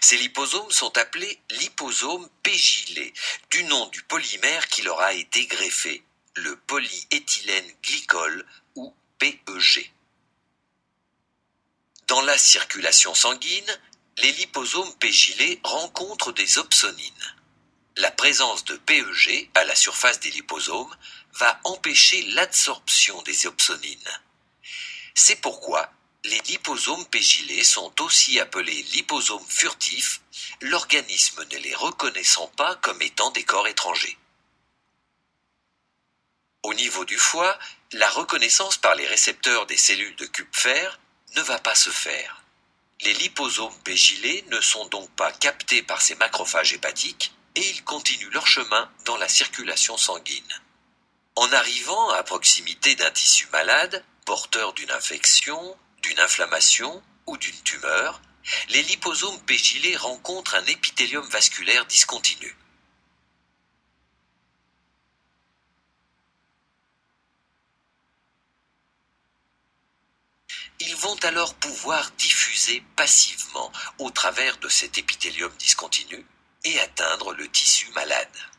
Ces liposomes sont appelés liposomes pégylés, du nom du polymère qui leur a été greffé, le polyéthylène glycol ou PEG. Dans la circulation sanguine, les liposomes pégylés rencontrent des opsonines. La présence de PEG à la surface des liposomes va empêcher l'adsorption des opsonines. C'est pourquoi les liposomes pégylés sont aussi appelés liposomes furtifs, l'organisme ne les reconnaissant pas comme étant des corps étrangers. Au niveau du foie, la reconnaissance par les récepteurs des cellules de Kupfer ne va pas se faire. Les liposomes pégylés ne sont donc pas captés par ces macrophages hépatiques et ils continuent leur chemin dans la circulation sanguine. En arrivant à proximité d'un tissu malade, porteur d'une infection, d'une inflammation ou d'une tumeur, les liposomes pégylés rencontrent un épithélium vasculaire discontinu. Ils vont alors pouvoir diffuser passivement au travers de cet épithélium discontinu et atteindre le tissu malade.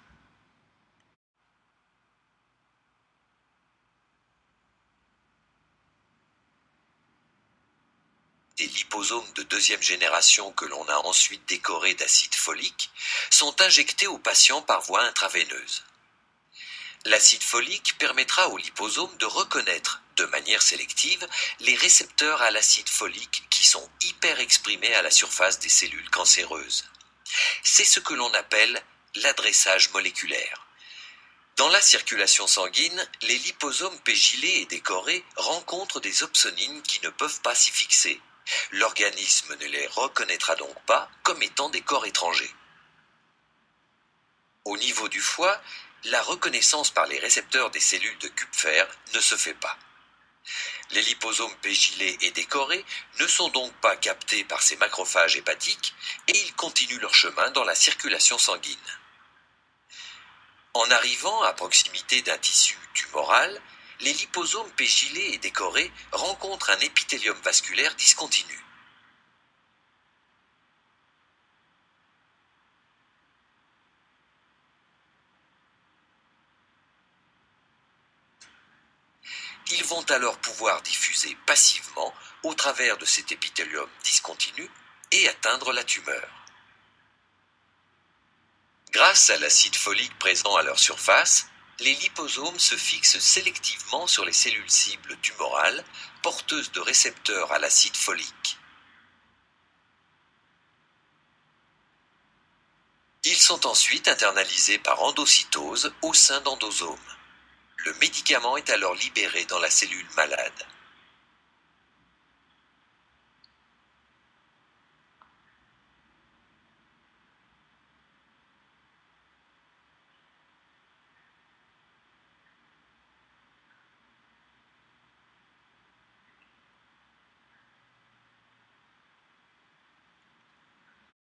Des liposomes de deuxième génération que l'on a ensuite décorés d'acide folique sont injectés aux patients par voie intraveineuse. L'acide folique permettra aux liposomes de reconnaître, de manière sélective, les récepteurs à l'acide folique qui sont hyper exprimés à la surface des cellules cancéreuses. C'est ce que l'on appelle l'adressage moléculaire. Dans la circulation sanguine, les liposomes pégylés et décorés rencontrent des opsonines qui ne peuvent pas s'y fixer. L'organisme ne les reconnaîtra donc pas comme étant des corps étrangers. Au niveau du foie, la reconnaissance par les récepteurs des cellules de Kupfer ne se fait pas. Les liposomes pégylés et décorés ne sont donc pas captés par ces macrophages hépatiques et ils continuent leur chemin dans la circulation sanguine. En arrivant à proximité d'un tissu tumoral, les liposomes pégylés et décorés rencontrent un épithélium vasculaire discontinu. Ils vont alors pouvoir diffuser passivement au travers de cet épithélium discontinu et atteindre la tumeur. Grâce à l'acide folique présent à leur surface, les liposomes se fixent sélectivement sur les cellules cibles tumorales porteuses de récepteurs à l'acide folique. Ils sont ensuite internalisés par endocytose au sein d'endosomes. Le médicament est alors libéré dans la cellule malade.